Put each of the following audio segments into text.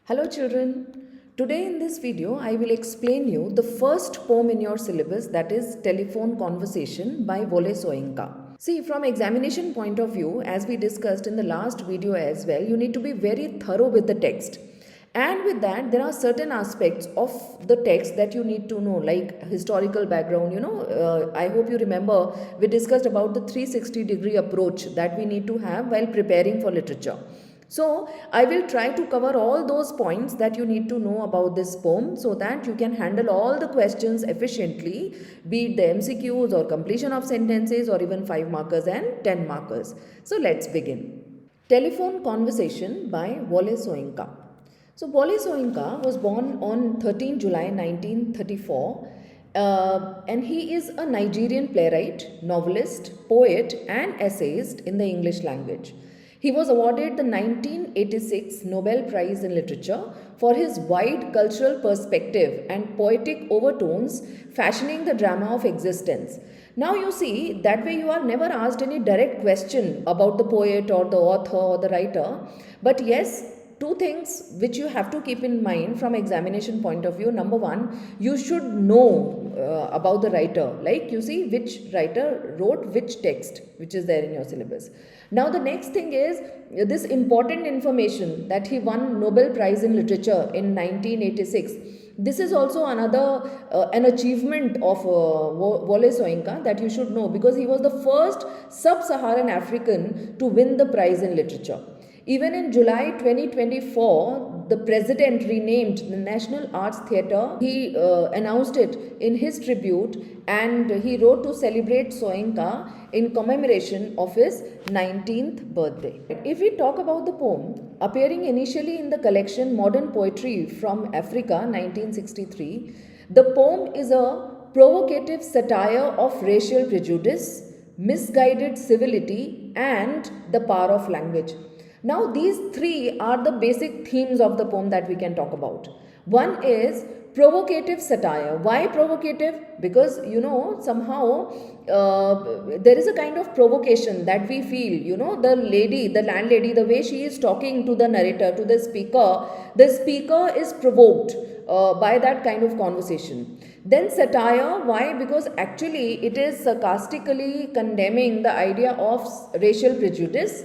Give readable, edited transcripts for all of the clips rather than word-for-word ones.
Hello children. Today in this video I will explain you the first poem in your syllabus, that is Telephone Conversation by Wole Soyinka. See, from examination point of view, as we discussed in the last video as well, you need to be very thorough with the text. And with that, there are certain aspects of the text that you need to know, like historical background. I hope you remember we discussed about the 360-degree approach that we need to have while preparing for literature. So, I will try to cover all those points that you need to know about this poem so that you can handle all the questions efficiently, be it the MCQs or completion of sentences or even 5 markers and 10 markers. So, let's begin. Telephone Conversation by Wole Soyinka. So, Wole Soyinka was born on 13 July 1934 and he is a Nigerian playwright, novelist, poet and essayist in the English language. He was awarded the 1986 Nobel Prize in Literature for his wide cultural perspective and poetic overtones fashioning the drama of existence. Now you see, that way you are never asked any direct question about the poet or the author or the writer. But yes, two things which you have to keep in mind from examination point of view. Number one, you should know about the writer, like you see which writer wrote which text which is there in your syllabus. Now the next thing is this important information that he won Nobel Prize in Literature in 1986. This is also another an achievement of Wole Soyinka that you should know, because he was the first sub-Saharan African to win the prize in literature. Even in July 2024, the president renamed the National Arts Theatre. He announced it in his tribute, and he wrote to celebrate Soyinka in commemoration of his 19th birthday. If we talk about the poem, appearing initially in the collection Modern Poetry from Africa 1963, the poem is a provocative satire of racial prejudice, misguided civility, and the power of language. Now these three are the basic themes of the poem that we can talk about. One is provocative satire. Why provocative? Because somehow there is a kind of provocation that we feel. The landlady, the way she is talking to the narrator, to the speaker is provoked by that kind of conversation. Then satire. Why? Because actually it is sarcastically condemning the idea of racial prejudice.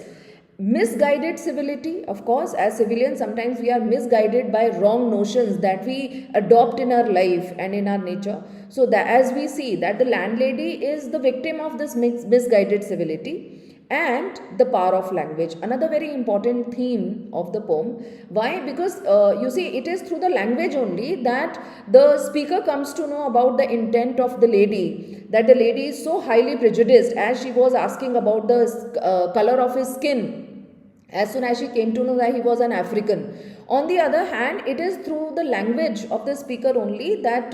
Misguided civility. Of course, as civilians sometimes we are misguided by wrong notions that we adopt in our life and in our nature. So that, as we see, that the landlady is the victim of this misguided civility. And the power of language, another very important theme of the poem. Why? Because you see, it is through the language only that the speaker comes to know about the intent of the lady, that the lady is so highly prejudiced, as she was asking about the color of his skin as soon as she came to know that he was an African. On the other hand, it is through the language of the speaker only that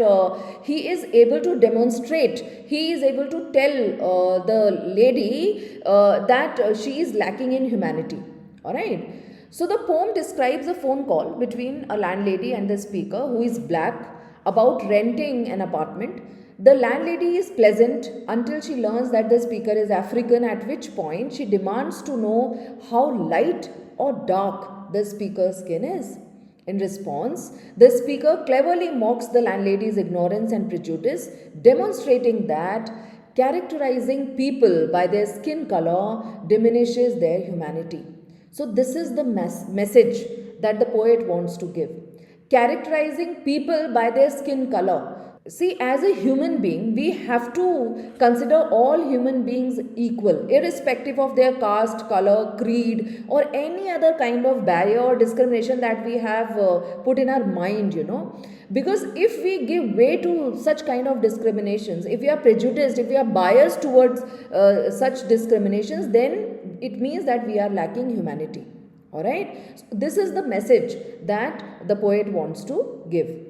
he is able to demonstrate, he is able to tell the lady that she is lacking in humanity. Alright. So the poem describes a phone call between a landlady and the speaker, who is black, about renting an apartment. The landlady is pleasant until she learns that the speaker is African, at which point she demands to know how light or dark the speaker's skin is. In response, the speaker cleverly mocks the landlady's ignorance and prejudice, demonstrating that characterizing people by their skin color diminishes their humanity. So this is the message that the poet wants to give. Characterizing people by their skin color. See, as a human being, we have to consider all human beings equal, irrespective of their caste, color, creed, or any other kind of barrier or discrimination that we have put in our mind, Because if we give way to such kind of discriminations, if we are prejudiced, if we are biased towards such discriminations, then it means that we are lacking humanity. Alright? So this is the message that the poet wants to give.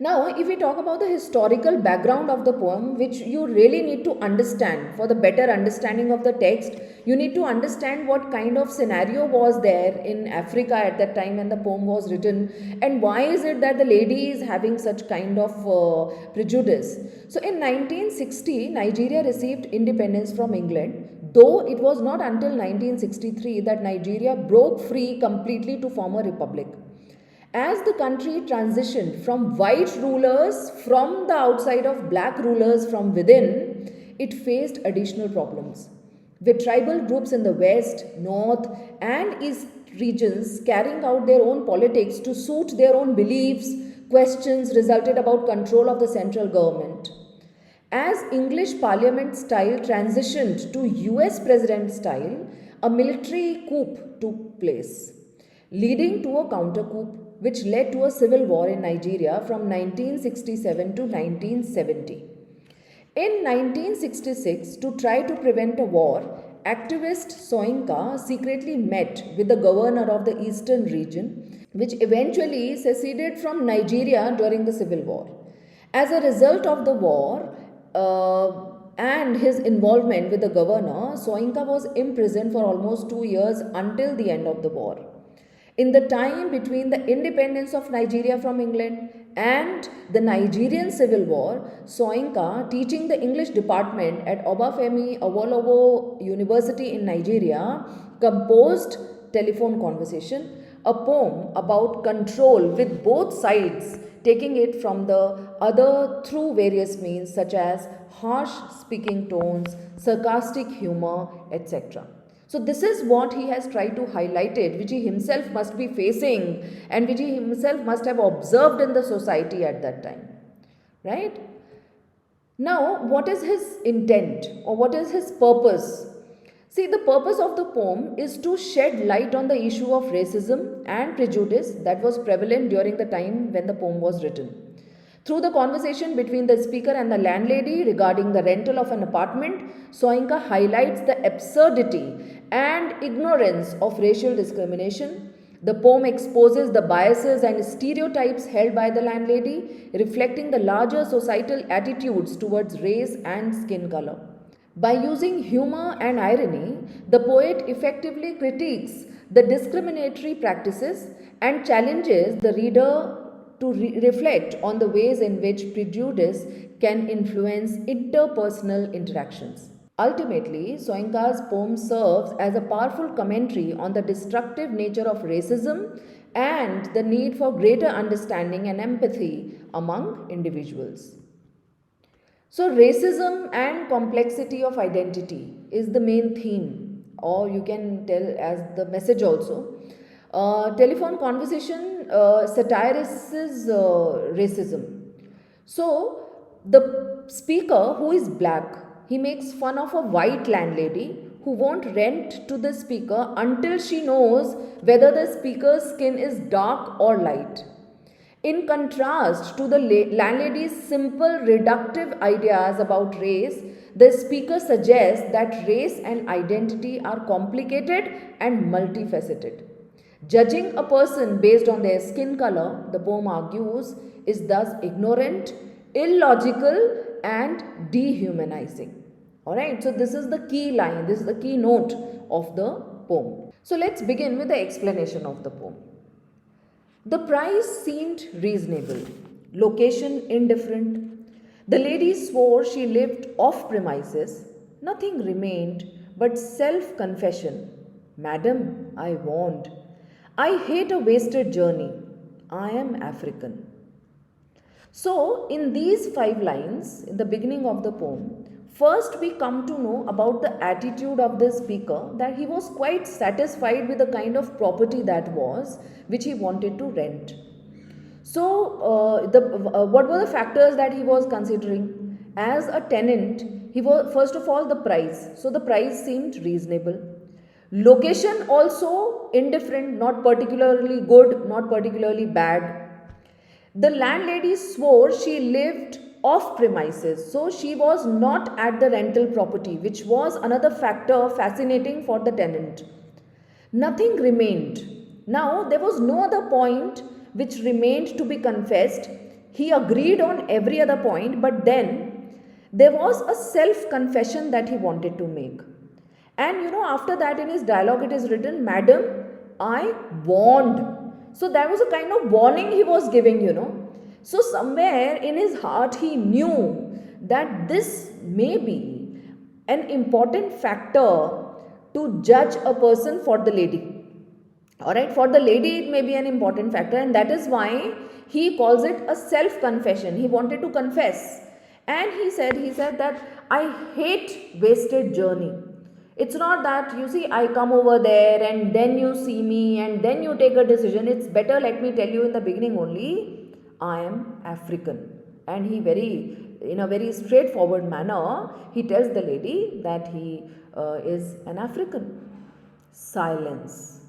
Now, if we talk about the historical background of the poem, which you really need to understand for the better understanding of the text, you need to understand what kind of scenario was there in Africa at that time when the poem was written, and why is it that the lady is having such kind of prejudice. So, in 1960, Nigeria received independence from England, though it was not until 1963 that Nigeria broke free completely to form a republic. As the country transitioned from white rulers from the outside of black rulers from within, it faced additional problems. With tribal groups in the west, north, and east regions carrying out their own politics to suit their own beliefs, questions resulted about control of the central government. As English Parliament style transitioned to US President style, a military coup took place, leading to a counter coup which led to a civil war in Nigeria from 1967 to 1970. In 1966, to try to prevent a war, activist Soyinka secretly met with the governor of the eastern region, which eventually seceded from Nigeria during the civil war. As a result of the war and his involvement with the governor, Soyinka was imprisoned for almost 2 years until the end of the war. In the time between the independence of Nigeria from England and the Nigerian Civil War, Soyinka, teaching the English department at Obafemi Awolowo University in Nigeria, composed Telephone Conversation, a poem about control with both sides taking it from the other through various means such as harsh speaking tones, sarcastic humor, etc. So this is what he has tried to highlight it, which he himself must be facing and which he himself must have observed in the society at that time. Right? Now, what is his intent or what is his purpose? See, the purpose of the poem is to shed light on the issue of racism and prejudice that was prevalent during the time when the poem was written. Through the conversation between the speaker and the landlady regarding the rental of an apartment, Soyinka highlights the absurdity and ignorance of racial discrimination. The poem exposes the biases and stereotypes held by the landlady, reflecting the larger societal attitudes towards race and skin color. By using humor and irony, the poet effectively critiques the discriminatory practices and challenges the reader to reflect on the ways in which prejudice can influence interpersonal interactions. Ultimately, Soyinka's poem serves as a powerful commentary on the destructive nature of racism and the need for greater understanding and empathy among individuals. So, racism and complexity of identity is the main theme, or you can tell as the message also. Telephone conversation satirizes racism. So, the speaker who is black, he makes fun of a white landlady who won't rent to the speaker until she knows whether the speaker's skin is dark or light. In contrast to the landlady's simple reductive ideas about race, the speaker suggests that race and identity are complicated and multifaceted. Judging a person based on their skin color, the poem argues, is thus ignorant, illogical, and dehumanizing. Alright, so this is the key line, this is the key note of the poem. So let's begin with the explanation of the poem. The price seemed reasonable, location indifferent. The lady swore she lived off premises. Nothing remained but self-confession. Madam, I warned, I hate a wasted journey. I am African. So, in these 5 lines, in the beginning of the poem, first we come to know about the attitude of the speaker, that he was quite satisfied with the kind of property that was, which he wanted to rent. So, what were the factors that he was considering? As a tenant, he was, first of all, the price. So, the price seemed reasonable. Location also indifferent, not particularly good, not particularly bad. The landlady swore she lived off premises, so she was not at the rental property, which was another factor fascinating for the tenant. Nothing remained. Now, there was no other point which remained to be confessed. He agreed on every other point, but then there was a self-confession that he wanted to make. And after that in his dialogue it is written, Madam, I warned. So that was a kind of warning he was giving. So somewhere in his heart he knew that this may be an important factor to judge a person for the lady. Alright, for the lady it may be an important factor, and that is why he calls it a self confession. He wanted to confess, and he said that I hate wasted journey. It's not that, you see, I come over there and then you see me and then you take a decision. It's better, let me tell you in the beginning only, I am African. And he in a very straightforward manner, he tells the lady that he is an African. Silence.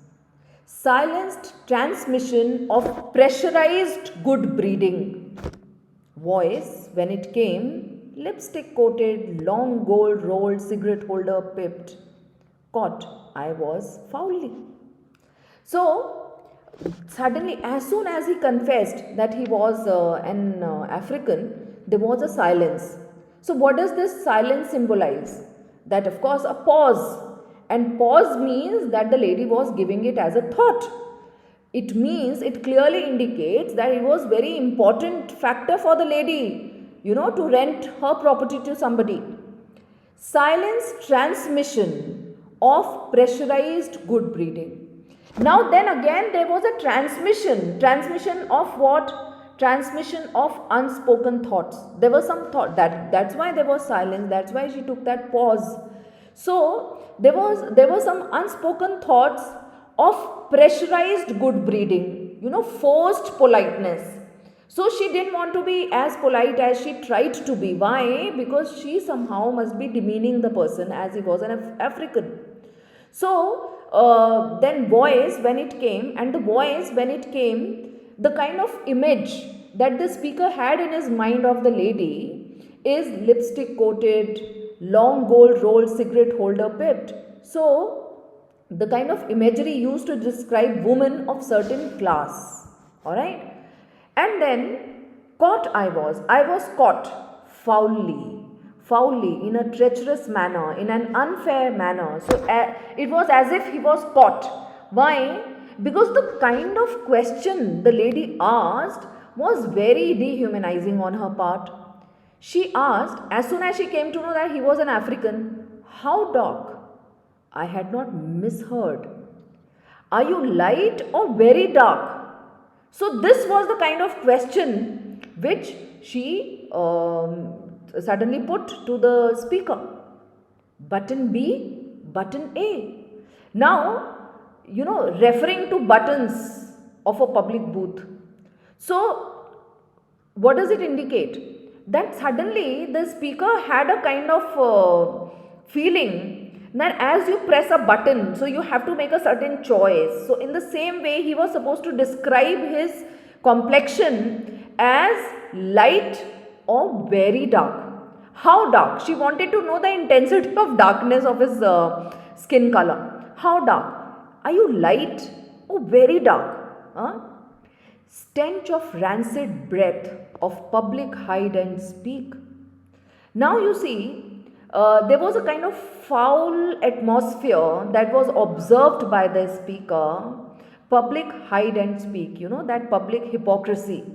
Silenced transmission of pressurized good breeding. Voice, when it came, lipstick coated, long gold rolled, cigarette holder pipped. Caught, I was foully. So, suddenly, as soon as he confessed that he was an African, there was a silence. So, what does this silence symbolize? That, of course, a pause. And pause means that the lady was giving it as a thought. It means, it clearly indicates that it was very important factor for the lady, to rent her property to somebody. Silence transmission of pressurized good breeding. Now then again there was a transmission of what? Transmission of unspoken thoughts. There was some thought, that's why there was silence, that's why she took that pause. So there was some unspoken thoughts of pressurized good breeding, forced politeness. So she didn't want to be as polite as she tried to be. Why? Because she somehow must be demeaning the person as he was an African. So then voice when it came, the kind of image that the speaker had in his mind of the lady is lipstick coated, long gold rolled, cigarette holder pipped. So the kind of imagery used to describe women of certain class. Alright. And then I was caught foully, in a treacherous manner, in an unfair manner. So it was as if he was caught. Why? Because the kind of question the lady asked was very dehumanizing on her part. She asked, as soon as she came to know that he was an African, how dark? I had not misheard. Are you light or very dark? So this was the kind of question which she suddenly put to the speaker. Button B, button A. Now, referring to buttons of a public booth. So, what does it indicate? That suddenly the speaker had a kind of feeling that as you press a button, so you have to make a certain choice. So in the same way, he was supposed to describe his complexion as light or very dark. How dark? She wanted to know the intensity of darkness of his skin color. How dark? Are you light or very dark? Stench of rancid breath of public hide and speak. Now you see, there was a kind of foul atmosphere that was observed by the speaker. Public hide and speak, that public hypocrisy.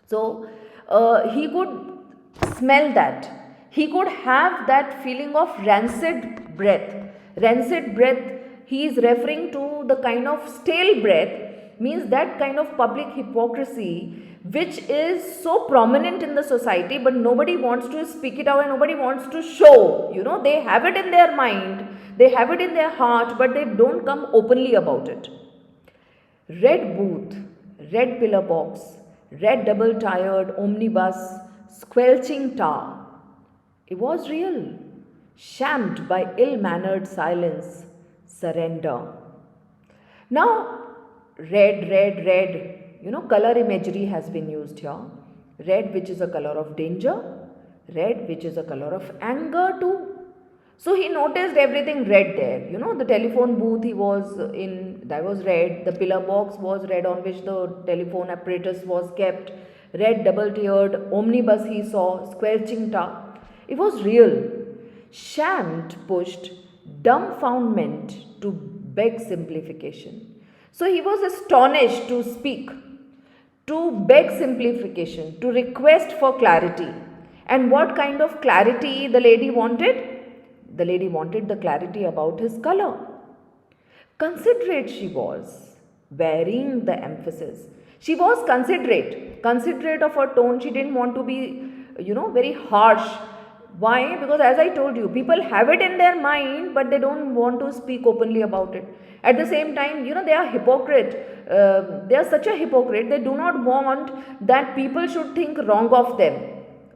So he could smell that. He could have that feeling of rancid breath. Rancid breath, he is referring to the kind of stale breath, means that kind of public hypocrisy which is so prominent in the society, but nobody wants to speak it out and nobody wants to show. They have it in their mind, they have it in their heart, but they don't come openly about it. Red booth, red pillar box, red double tired omnibus, squelching tar. It was real, shammed by ill mannered silence, surrender. Now, red, color imagery has been used here. Red, which is a color of danger, red, which is a color of anger too. So he noticed everything red there. The telephone booth he was in, that was red. The pillar box was red on which the telephone apparatus was kept. Red double-tiered omnibus he saw, squelching tar. It was real. Shammed pushed dumbfoundment to beg simplification. So he was astonished to speak, to beg simplification, to request for clarity. And what kind of clarity the lady wanted? The lady wanted the clarity about his color. Considerate she was, varying the emphasis. She was considerate of her tone. She didn't want to be, very harsh. Why? Because as I told you, people have it in their mind, but they don't want to speak openly about it. At the same time, they are hypocrite. They are such a hypocrite. They do not want that people should think wrong of them.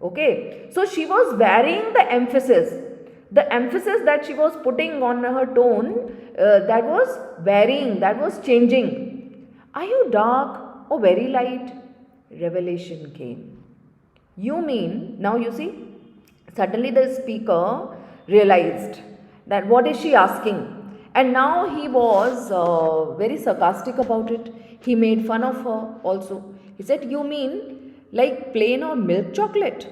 Okay, so she was varying the emphasis. The emphasis that she was putting on her tone, that was varying, that was changing. Are you dark or very light? Revelation came. You mean, now you see, suddenly the speaker realized that what is she asking? And now he was very sarcastic about it. He made fun of her also. He said, you mean like plain or milk chocolate?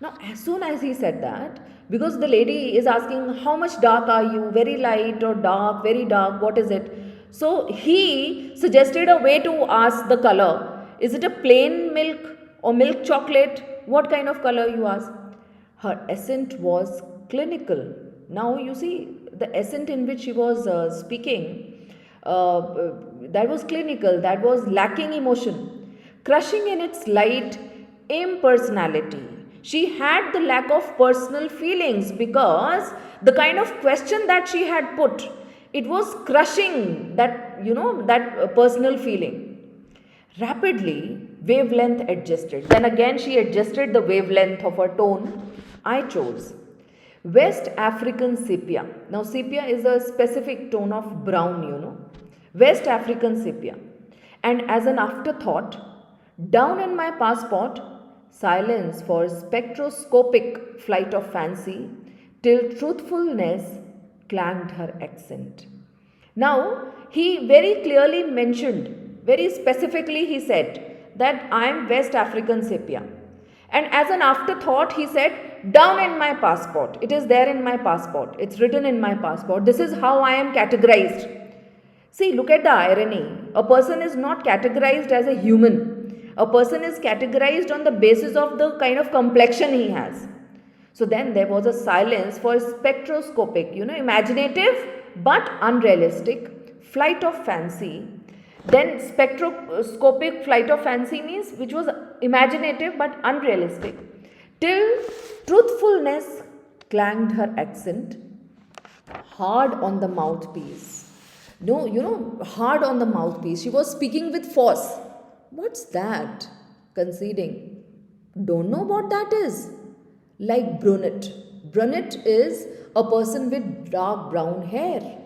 Now, as soon as he said that, because the lady is asking, how much dark are you? Very light or dark, very dark, what is it? So, he suggested a way to ask the color. Is it a plain milk or milk chocolate? What kind of color you ask? Her accent was clinical. Now, you see, the accent in which she was speaking, that was clinical, that was lacking emotion, crushing in its light impersonality. She had the lack of personal feelings because the kind of question that she had put, it was crushing that, that personal feeling. Rapidly, wavelength adjusted. Then again, she adjusted the wavelength of her tone. I chose West African sepia. Now, sepia is a specific tone of brown, West African sepia. And as an afterthought, down in my passport, silence for spectroscopic flight of fancy, till truthfulness clanged her accent. Now, he very clearly mentioned, very specifically he said that I am West African sepia. And as an afterthought, he said, down in my passport. It is there in my passport. It's written in my passport. This is how I am categorized. See, look at the irony. A person is not categorized as a human. A person is categorized on the basis of the kind of complexion he has. So then there was a silence for spectroscopic, imaginative but unrealistic flight of fancy. Then spectroscopic flight of fancy means which was imaginative but unrealistic. Till truthfulness clanged her accent hard on the mouthpiece. No, hard on the mouthpiece. She was speaking with force. What's that? Conceding. Don't know what that is. Like brunette. Brunette is a person with dark brown hair.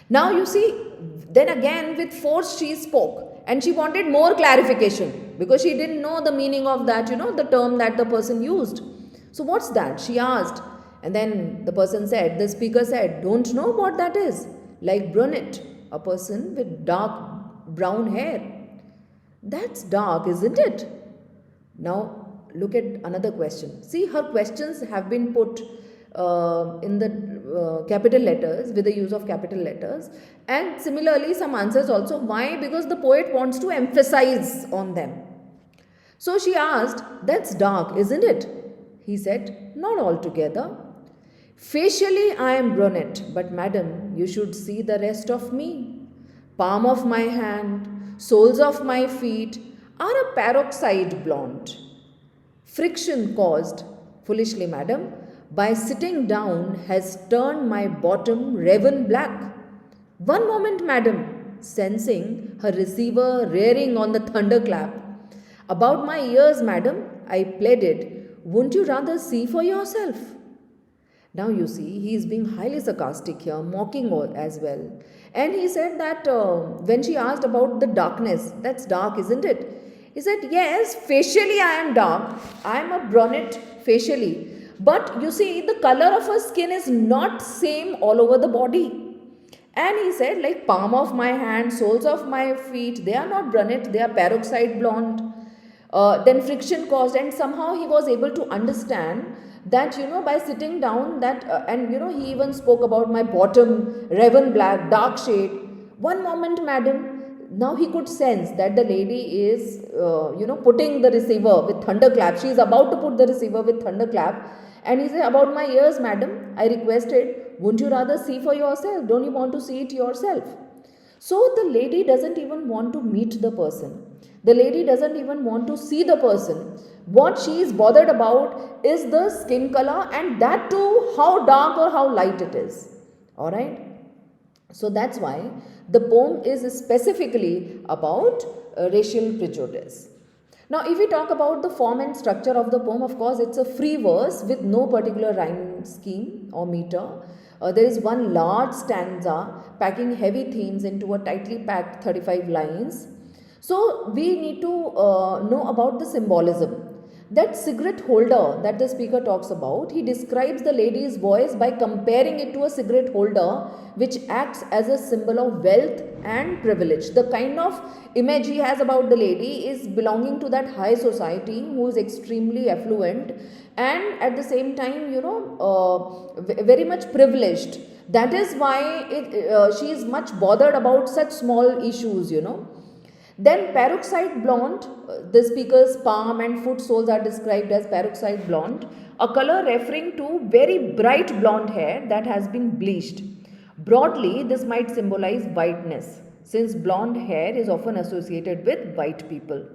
Now you see, then again with force she spoke and she wanted more clarification because she didn't know the meaning of that, the term that the person used. So what's that? She asked. And then the speaker said, don't know what that is. Like brunette, a person with dark brown hair. That's dark, isn't it? Now look at another question. See, her questions have been put in the capital letters, with the use of capital letters, and similarly some answers also. Why? Because the poet wants to emphasize on them. So she asked, that's dark, isn't it? He said, not altogether. Facially I am brunette, but madam, you should see the rest of me. Palm of my hand, soles of my feet are a peroxide blonde. Friction caused, foolishly madam, by sitting down has turned my bottom raven black. One moment, madam, sensing her receiver rearing on the thunderclap. About my ears, madam, I pleaded, won't you rather see for yourself? Now you see, he is being highly sarcastic here, mocking as well. And he said that when she asked about the darkness, that's dark, isn't it? He said, yes, facially I am dark. I am a brunette facially. But you see, the color of her skin is not same all over the body. And he said, like palm of my hand, soles of my feet, they are not brunette, they are peroxide blonde. Then friction caused, and somehow he was able to understand that, by sitting down, that and he even spoke about my bottom, raven black, dark shade. One moment, madam. Now he could sense that the lady is, putting the receiver with thunderclap. She is about to put the receiver with thunderclap. And he said, about my ears, madam, I requested, won't you rather see for yourself? Don't you want to see it yourself? So the lady doesn't even want to meet the person. The lady doesn't even want to see the person. What she is bothered about is the skin color, and that too how dark or how light it is. All right. So that's why the poem is specifically about racial prejudice. Now, if we talk about the form and structure of the poem, of course, it's a free verse with no particular rhyme scheme or meter. There is one large stanza packing heavy themes into a tightly packed 35 lines. So, we need to know about the symbolism. That cigarette holder that the speaker talks about, he describes the lady's voice by comparing it to a cigarette holder which acts as a symbol of wealth and privilege. The kind of image he has about the lady is belonging to that high society who is extremely affluent and at the same time, very much privileged. That is why she is much bothered about such small issues. Then peroxide blonde, the speaker's palm and foot soles are described as peroxide blonde, a color referring to very bright blonde hair that has been bleached. Broadly, this might symbolize whiteness, since blonde hair is often associated with white people.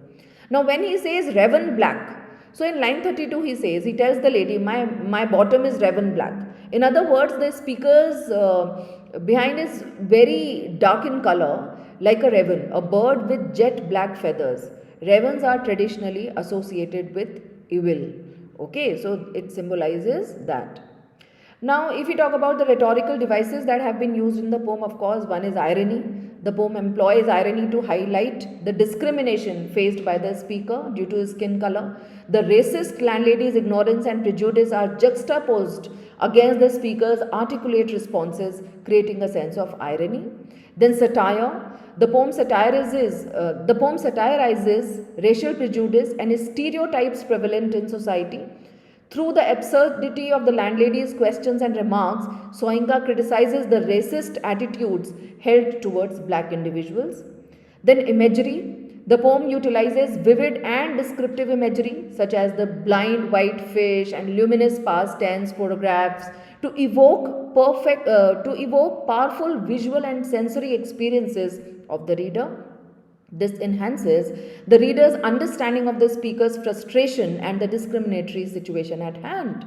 Now, when he says raven black, so in line 32 he tells the lady, my bottom is raven black. In other words, the speaker's behind is very dark in color, like a raven, a bird with jet black feathers. Ravens are traditionally associated with evil. Okay, so it symbolizes that. Now, if we talk about the rhetorical devices that have been used in the poem, of course, one is irony. The poem employs irony to highlight the discrimination faced by the speaker due to his skin color. The racist landlady's ignorance and prejudice are juxtaposed against the speaker's articulate responses, creating a sense of irony. Then satire. The poem satirizes racial prejudice and stereotypes prevalent in society. Through the absurdity of the landlady's questions and remarks, Soyinka criticizes the racist attitudes held towards black individuals. Then imagery. The poem utilizes vivid and descriptive imagery such as the blind white fish and luminous past tense photographs to evoke powerful visual and sensory experiences of the reader. This enhances the reader's understanding of the speaker's frustration and the discriminatory situation at hand.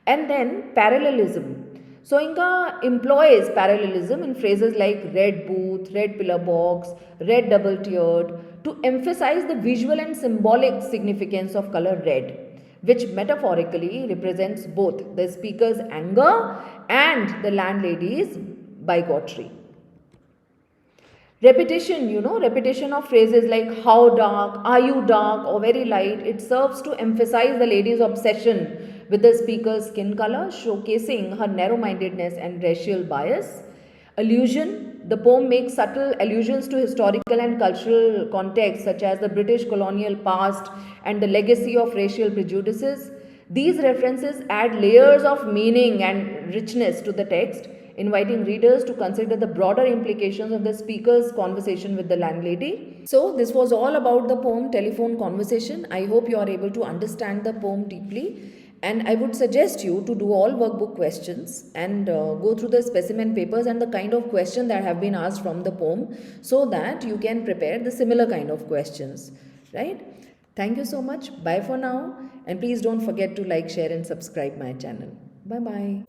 And then parallelism. Soyinka employs parallelism in phrases like red booth, red pillar box, red double tiered to emphasize the visual and symbolic significance of color red, which metaphorically represents both the speaker's anger and the landlady's bigotry. Repetition of phrases like how dark, are you dark, or very light, it serves to emphasize the lady's obsession with the speaker's skin color, showcasing her narrow mindedness and racial bias. Allusion. The poem makes subtle allusions to historical and cultural contexts such as the British colonial past and the legacy of racial prejudices. These references add layers of meaning and richness to the text, inviting readers to consider the broader implications of the speaker's conversation with the landlady. So, this was all about the poem Telephone Conversation. I hope you are able to understand the poem deeply. And I would suggest you to do all workbook questions and go through the specimen papers and the kind of question that have been asked from the poem so that you can prepare the similar kind of questions. Right? Thank you so much. Bye for now. And please don't forget to like, share and subscribe my channel. Bye bye.